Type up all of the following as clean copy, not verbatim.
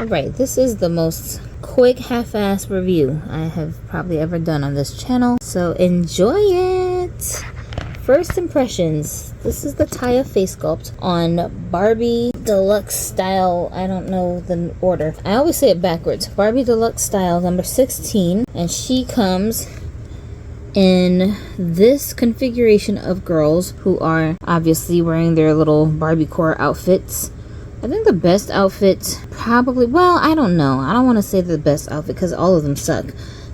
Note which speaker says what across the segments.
Speaker 1: Alright, this is the most quick half-ass review I have probably ever done on this channel, so enjoy it! First impressions. This is the Taya face sculpt on Barbie Deluxe Style. I don't know the order. I always say it backwards. Barbie Deluxe Style number 16. And she comes in this configuration of girls who are obviously wearing their little Barbie core outfits. I think the best outfit probably, well, I don't know. I don't want to say the best outfit because all of them suck.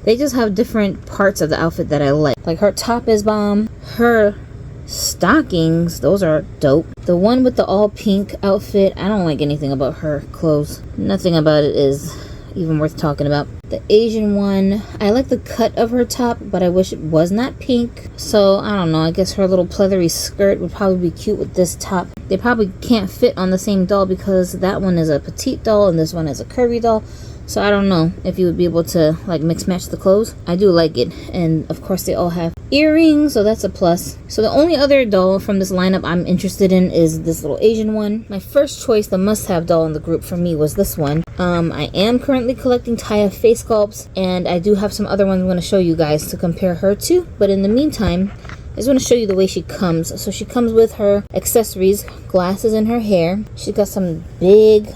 Speaker 1: They just have different parts of the outfit that I like. Like her top is bomb. Her stockings, those are dope. The one with the all pink outfit, I don't like anything about her clothes. Nothing about it is even worth talking about. The Asian one, I like the cut of her top, but I wish it was not pink. So I don't know, I guess her little pleathery skirt would probably be cute with this top. They probably can't fit on the same doll because that one is a petite doll and this one is a curvy doll. So I don't know if you would be able to like mix match the clothes. I do like it, and of course they all have earrings, so that's a plus. So the only other doll from this lineup I'm interested in is this little Asian one. My first choice, the must-have doll in the group for me, was this one. I am currently collecting Taya face sculpts, and I do have some other ones I'm going to show you guys to compare her to. But in the meantime, I just want to show you the way she comes. So she comes with her accessories, glasses, and her hair. She's got some big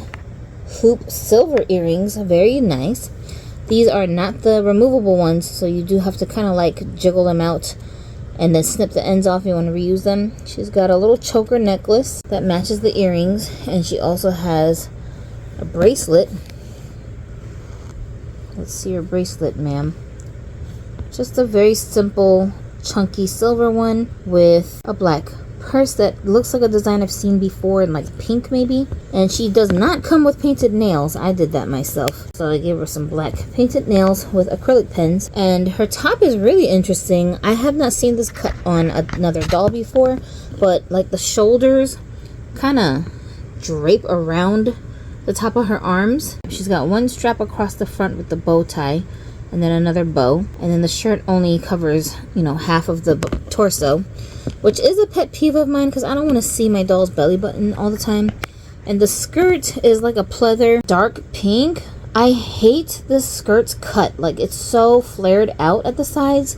Speaker 1: hoop silver earrings, very nice. These are not the removable ones, so you do have to kind of like jiggle them out and then snip the ends off if you want to reuse them. She's got a little choker necklace that matches the earrings, and she also has a bracelet. Let's see your bracelet, ma'am. Just a very simple chunky silver one with a black purse that looks like a design I've seen before in like pink maybe. And she does not come with painted nails. I did that myself, so I gave her some black painted nails with acrylic pens. And her top is really interesting. I have not seen this cut on another doll before, but like the shoulders kind of drape around the top of her arms. She's got one strap across the front with the bow tie and then another bow, and then the shirt only covers, you know, half of the torso, which is a pet peeve of mine because I don't want to see my doll's belly button all the time. And the skirt is like a pleather dark pink. I hate this skirt's cut. Like, it's so flared out at the sides.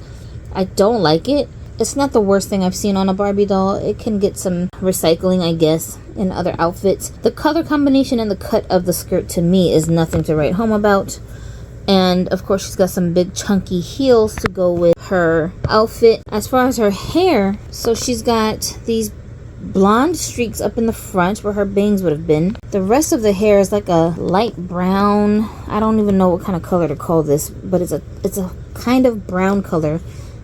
Speaker 1: I don't like it. It's not the worst thing I've seen on a Barbie doll. It can get some recycling, I guess, in other outfits. The color combination and the cut of the skirt to me is nothing to write home about. And of course she's got some big chunky heels to go with her outfit. As far as her hair, so she's got these blonde streaks up in the front where her bangs would have been. The rest of the hair is like a light brown. I don't even know what kind of color to call this, but it's a kind of brown color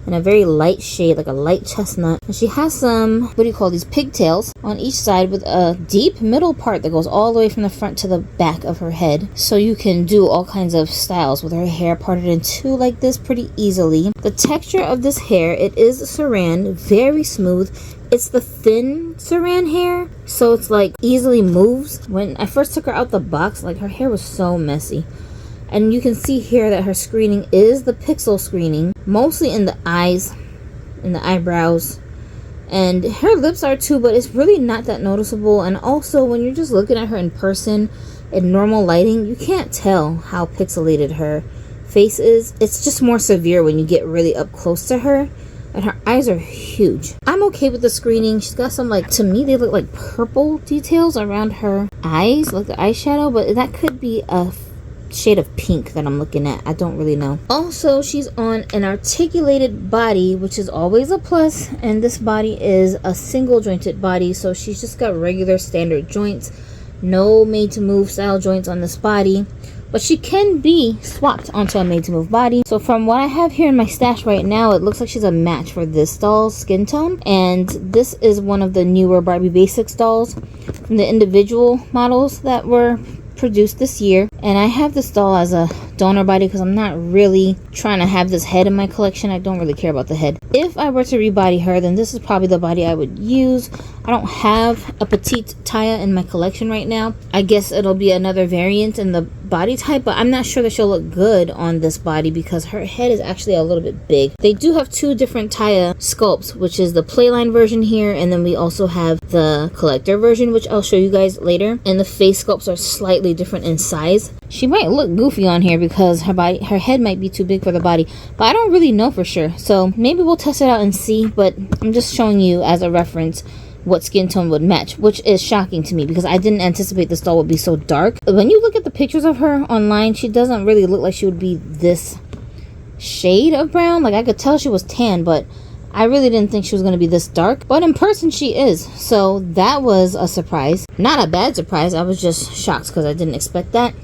Speaker 1: in a very light shade, like a light chestnut. And she has some, what do you call these, pigtails on each side with a deep middle part that goes all the way from the front to the back of her head. So you can do all kinds of styles with her hair parted in two like this pretty easily. The texture of this hair, it is saran, very smooth. It's the thin saran hair, so it's like easily moves. When I first took her out the box, like her hair was so messy. And you can see here that her screening is the pixel screening, mostly in the eyes, in the eyebrows, and her lips are too, but it's really not that noticeable. And also when you're just looking at her in person in normal lighting, you can't tell how pixelated her face is. It's just more severe when you get really up close to her, and her eyes are huge. I'm okay with the screening. She's got some, like, to me they look like purple details around her eyes, like the eyeshadow, but that could be a shade of pink that I'm looking at. I don't really know. Also, she's on an articulated body, which is always a plus, and this body is a single jointed body, so she's just got regular standard joints, no made to move style joints on this body, but she can be swapped onto a made to move body. So from what I have here in my stash right now, it looks like she's a match for this doll's skin tone, and this is one of the newer Barbie Basics dolls from the individual models that were produced this year. And I have this doll as a donor body because I'm not really trying to have this head in my collection. I don't really care about the head. If I were to rebody her, then this is probably the body I would use. I don't have a petite Taya in my collection right now. I guess it'll be another variant in the body type, but I'm not sure that she'll look good on this body because her head is actually a little bit big. They do have two different Taya sculpts, which is the playline version here, and then we also have the collector version, which I'll show you guys later. And the face sculpts are slightly different in size. She might look goofy on here because her head might be too big for the body, but I don't really know for sure. So maybe we'll test it out and see, but I'm just showing you as a reference what skin tone would match, which is shocking to me because I didn't anticipate this doll would be so dark. When you look at the pictures of her online, she doesn't really look like she would be this shade of brown. Like, I could tell she was tan, but I really didn't think she was going to be this dark. But in person, she is. So that was a surprise. Not a bad surprise. I was just shocked because I didn't expect that.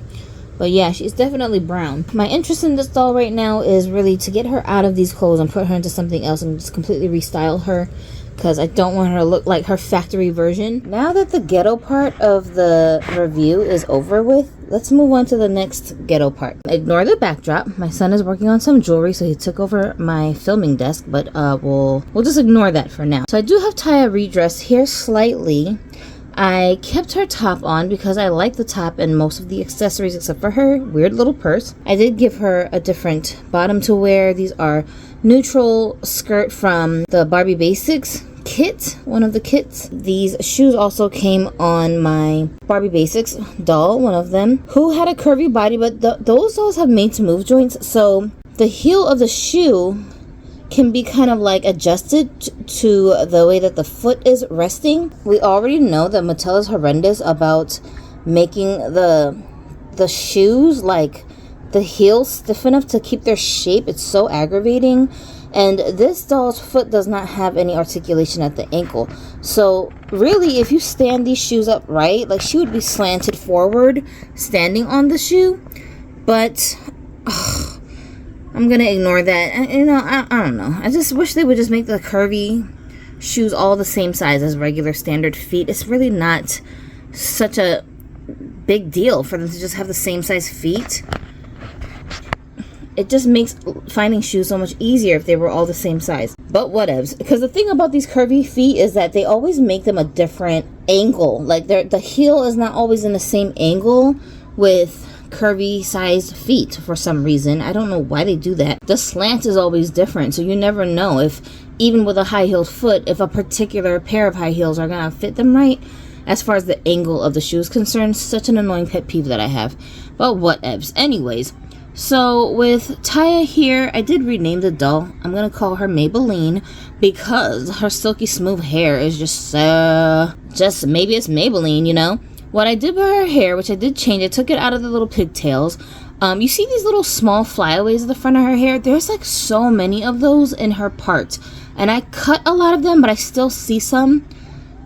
Speaker 1: But yeah, she's definitely brown. My interest in this doll right now is really to get her out of these clothes and put her into something else and just completely restyle her, because I don't want her to look like her factory version. Now that the ghetto part of the review is over with, let's move on to the next ghetto part. Ignore the backdrop. My son is working on some jewelry, so he took over my filming desk, but we'll just ignore that for now. So I do have Taya redressed here slightly. I kept her top on because I like the top and most of the accessories except for her weird little purse. I did give her a different bottom to wear. These are neutral skirt from the Barbie Basics kit, one of the kits. These shoes also came on my Barbie Basics doll, one of them, who had a curvy body, but those dolls have made to move joints, so the heel of the shoe can be kind of like adjusted to the way that the foot is resting. We already know that Mattel is horrendous about making the shoes, like the heels, stiff enough to keep their shape. It's so aggravating. And this doll's foot does not have any articulation at the ankle. So really, if you stand these shoes up right, like, she would be slanted forward standing on the shoe. But I'm gonna ignore that. And, you know, I don't know. I just wish they would just make the curvy shoes all the same size as regular standard feet. It's really not such a big deal for them to just have the same size feet. It just makes finding shoes so much easier if they were all the same size. But whatevs. Because the thing about these curvy feet is that they always make them a different angle. Like, the heel is not always in the same angle with curvy sized feet for some reason. I don't know why they do that. The slant is always different, so you never know if, even with a high-heeled foot, if a particular pair of high heels are gonna fit them right as far as the angle of the shoe is concerned. Such an annoying pet peeve that I have. But whatevs. Anyways, so with Taya here, I did rename the doll. I'm gonna call her Maybelline because her silky smooth hair is just maybe it's Maybelline, you know. What I did with her hair, which I did change, I took it out of the little pigtails. You see these little small flyaways at the front of her hair? There's like so many of those in her part. And I cut a lot of them, but I still see some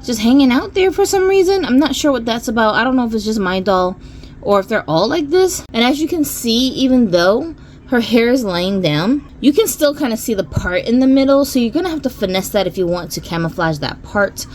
Speaker 1: just hanging out there for some reason. I'm not sure what that's about. I don't know if it's just my doll or if they're all like this. And as you can see, even though her hair is laying down, you can still kind of see the part in the middle. So you're going to have to finesse that if you want to camouflage that part.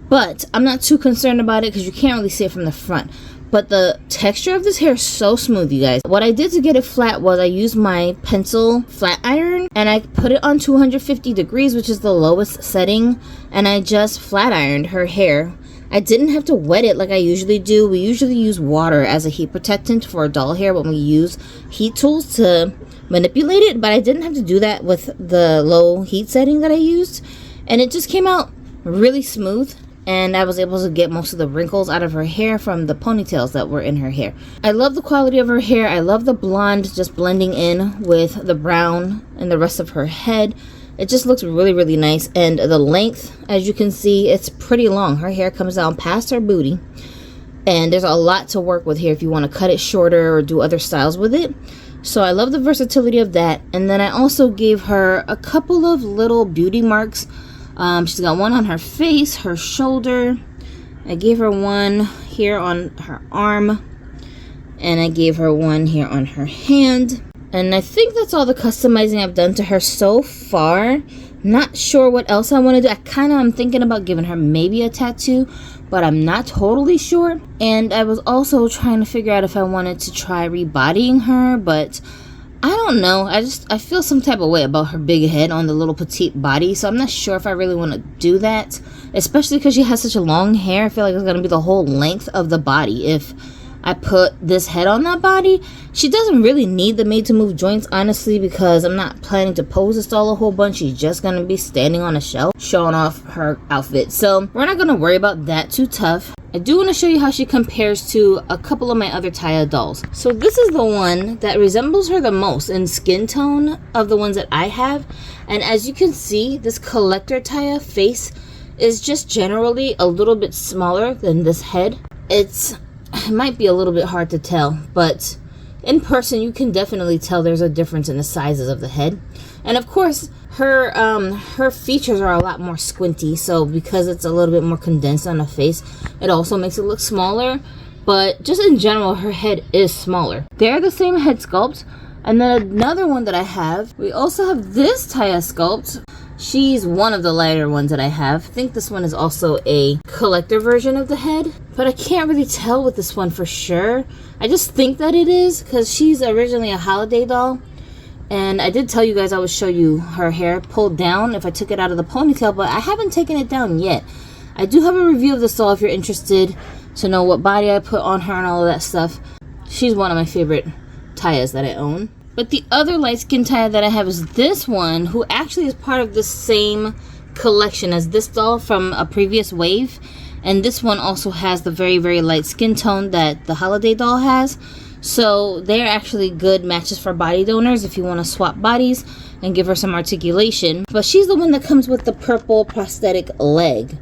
Speaker 1: But I'm not too concerned about it because you can't really see it from the front. But the texture of this hair is so smooth, you guys. What I did to get it flat was I used my pencil flat iron and I put it on 250 degrees, which is the lowest setting. And I just flat ironed her hair. I didn't have to wet it like I usually do. We usually use water as a heat protectant for doll hair when we use heat tools to manipulate it. But I didn't have to do that with the low heat setting that I used. And it just came out really smooth. And I was able to get most of the wrinkles out of her hair from the ponytails that were in her hair. I love the quality of her hair. I love the blonde just blending in with the brown and the rest of her head. It just looks really, really nice. And the length, as you can see, it's pretty long. Her hair comes down past her booty. And there's a lot to work with here if you want to cut it shorter or do other styles with it. So I love the versatility of that. And then I also gave her a couple of little beauty marks. She's got one on her face, her shoulder. I gave her one here on her arm. And I gave her one here on her hand. And I think that's all the customizing I've done to her so far. Not sure what else I want to do. I'm thinking about giving her maybe a tattoo, but I'm not totally sure. And I was also trying to figure out if I wanted to try rebodying her, but I don't know. I feel some type of way about her big head on the little petite body, so I'm not sure if I really want to do that, especially because she has such a long hair. I feel like it's going to be the whole length of the body if I put this head on that body. She doesn't really need the made to move joints, honestly, because I'm not planning to pose this doll a whole bunch. She's just going to be standing on a shelf showing off her outfit, so we're not going to worry about that too tough. I do want to show you how she compares to a couple of my other Taya dolls. So this is the one that resembles her the most in skin tone of the ones that I have. And as you can see, this collector Taya face is just generally a little bit smaller than this head. It might be a little bit hard to tell, but in person you can definitely tell there's a difference in the sizes of the head. And of course, her features are a lot more squinty, so because it's a little bit more condensed on the face, it also makes it look smaller. But just in general, her head is smaller. They're the same head sculpt. And then another one that I have, we also have this Taya sculpt. She's one of the lighter ones that I have. I think this one is also a collector version of the head, but I can't really tell with this one for sure. I just think that it is because she's originally a holiday doll. And I did tell you guys I would show you her hair pulled down if I took it out of the ponytail, but I haven't taken it down yet. I do have a review of this doll if you're interested to know what body I put on her and all of that stuff. She's one of my favorite Tayas that I own. But the other light skin Taya that I have is this one, who actually is part of the same collection as this doll from a previous wave. And this one also has the very, very light skin tone that the holiday doll has. So they're actually good matches for body donors if you want to swap bodies and give her some articulation. But she's the one that comes with the purple prosthetic leg.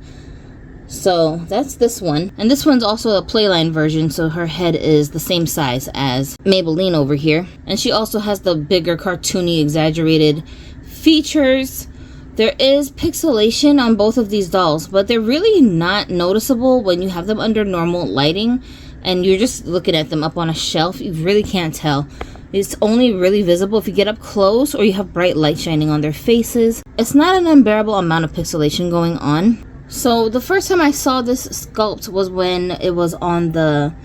Speaker 1: So that's this one. And this one's also a playline version, so her head is the same size as Maybelline over here. And she also has the bigger cartoony exaggerated features. There is pixelation on both of these dolls, but they're really not noticeable when you have them under normal lighting and you're just looking at them up on a shelf. You really can't tell. It's only really visible if you get up close or you have bright light shining on their faces. It's not an unbearable amount of pixelation going on. So the first time I saw this sculpt was when it was on the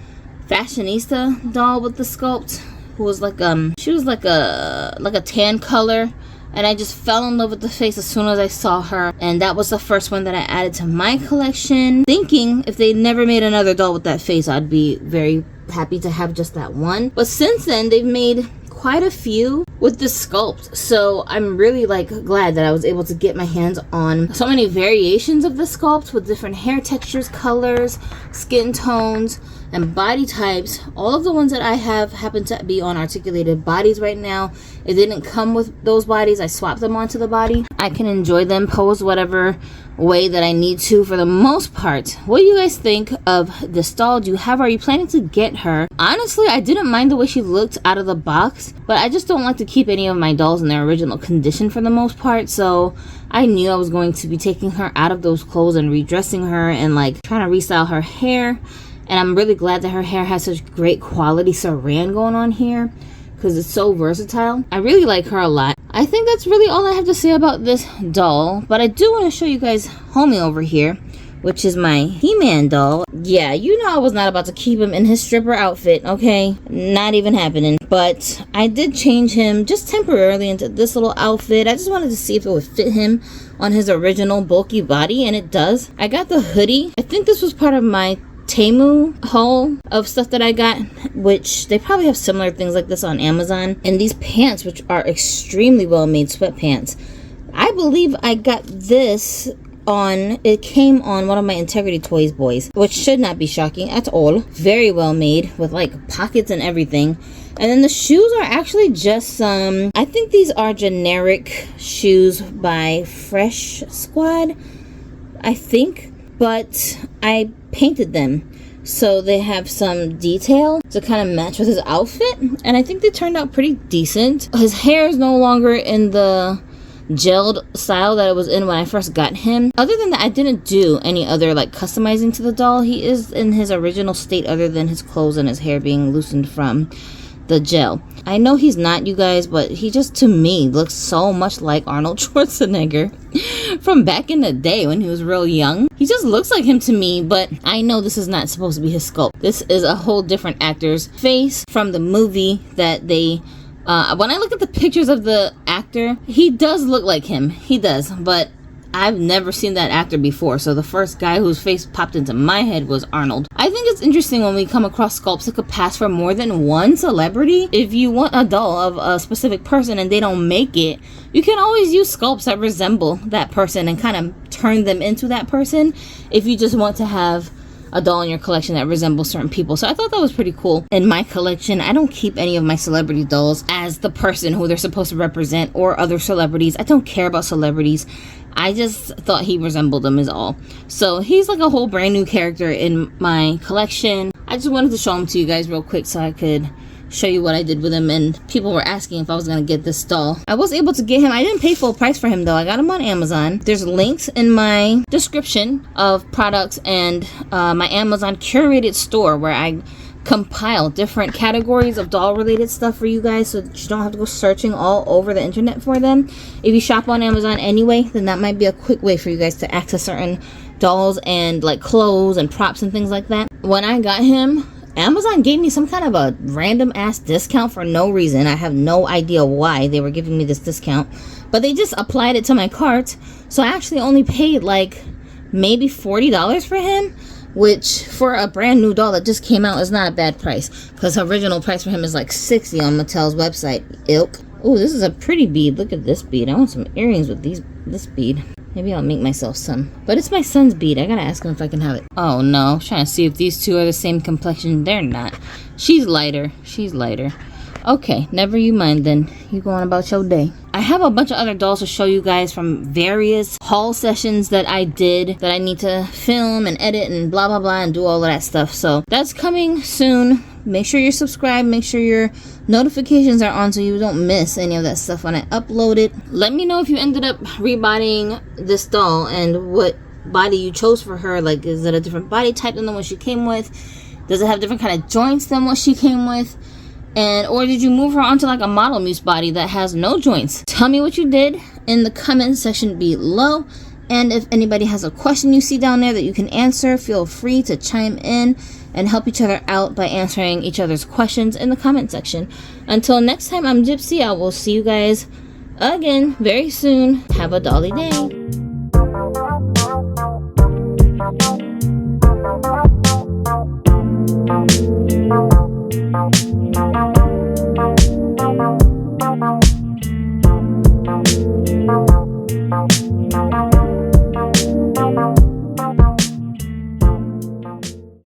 Speaker 1: fashionista doll with the sculpt, who was like she was like a tan color. And I just fell in love with the face as soon as I saw her. And that was the first one that I added to my collection. Thinking if they never made another doll with that face, I'd be very happy to have just that one. But since then, they've made quite a few with this sculpt. So I'm really glad that I was able to get my hands on so many variations of the sculpt with different hair textures, colors, skin tones, and body types. All of the ones that I have happen to be on articulated bodies right now. It didn't come with those bodies. I swapped them onto the body. I can enjoy them, pose whatever way that I need to for the most part. What do you guys think of this doll? Do you have her? Are you planning to get her? Honestly, I didn't mind the way she looked out of the box, but I just don't like to keep any of my dolls in their original condition for the most part. So I knew I was going to be taking her out of those clothes and redressing her and trying to restyle her hair. And I'm really glad that her hair has such great quality saran going on here because it's so versatile. I really like her a lot. I think that's really all I have to say about this doll. But I do want to show you guys homie over here, which is my He-Man doll. Yeah, you know I was not about to keep him in his stripper outfit, okay? Not even happening. But I did change him just temporarily into this little outfit. I just wanted to see if it would fit him on his original bulky body, and it does. I got the hoodie. I think this was part of my Temu haul of stuff that I got, which they probably have similar things like this on Amazon. And these pants, which are extremely well made sweatpants. I believe I got this on, it came on one of my Integrity Toys boys, which should not be shocking at all. Very well made with pockets and everything. And then the shoes are actually just some, I think these are generic shoes by Fresh Squad, I think. But I painted them so they have some detail to kind of match with his outfit, and I think they turned out pretty decent. His hair is no longer in the gelled style that it was in when I first got him. Other than that, I didn't do any other customizing to the doll. He is in his original state other than his clothes and his hair being loosened from the gel. I know he's not, you guys, but he just, to me, looks so much like Arnold Schwarzenegger from back in the day when he was real young. He just looks like him to me, but I know this is not supposed to be his sculpt. This is a whole different actor's face from the movie that they when I look at the pictures of the actor, he does look like him. He does, but I've never seen that actor before, so the first guy whose face popped into my head was Arnold. I think it's interesting when we come across sculpts that could pass for more than one celebrity. If you want a doll of a specific person and they don't make it, you can always use sculpts that resemble that person and kind of turn them into that person if you just want to have a doll in your collection that resembles certain people. So I thought that was pretty cool. In my collection, I don't keep any of my celebrity dolls as the person who they're supposed to represent or other celebrities. I don't care about celebrities. I just thought he resembled them is all. So he's like a whole brand new character in my collection. I just wanted to show him to you guys real quick so I could show you what I did with him, and people were asking if I was gonna get this doll. I was able to get him. I didn't pay full price for him though. I got him on Amazon. There's links in my description of products and my Amazon curated store where I compile different categories of doll related stuff for you guys so that you don't have to go searching all over the internet for them. If you shop on Amazon anyway, then that might be a quick way for you guys to access certain dolls and like clothes and props and things like that. When I got him, Amazon gave me some kind of a random ass discount for no reason. I have no idea why they were giving me this discount, but they just applied it to my cart. So I actually only paid like maybe $40 for him, which for a brand new doll that just came out is not a bad price, because the original price for him is like $60 on Mattel's website. Ilk. Oh, this is a pretty bead. Look at this bead. I want some earrings with this bead. Maybe I'll make myself some. But it's my son's bead. I gotta ask him if I can have it. Oh no, I'm trying to see if these two are the same complexion. They're not. She's lighter. She's lighter. Okay, never you mind then. You go on about your day. I have a bunch of other dolls to show you guys from various haul sessions that I did that I need to film and edit and blah blah blah and do all of that stuff. So that's coming soon. Make sure you're subscribed. Make sure your notifications are on so you don't miss any of that stuff when I upload it. Let me know if you ended up rebodying this doll and what body you chose for her. Like, is it a different body type than the one she came with? Does it have different kind of joints than what she came with? And or did you move her onto like a model muse body that has no joints? Tell me what you did in the comment section below. And if anybody has a question you see down there that you can answer, feel free to chime in and help each other out by answering each other's questions in the comment section. Until next time, I'm Gypsy. I will see you guys again very soon. Have a dolly day.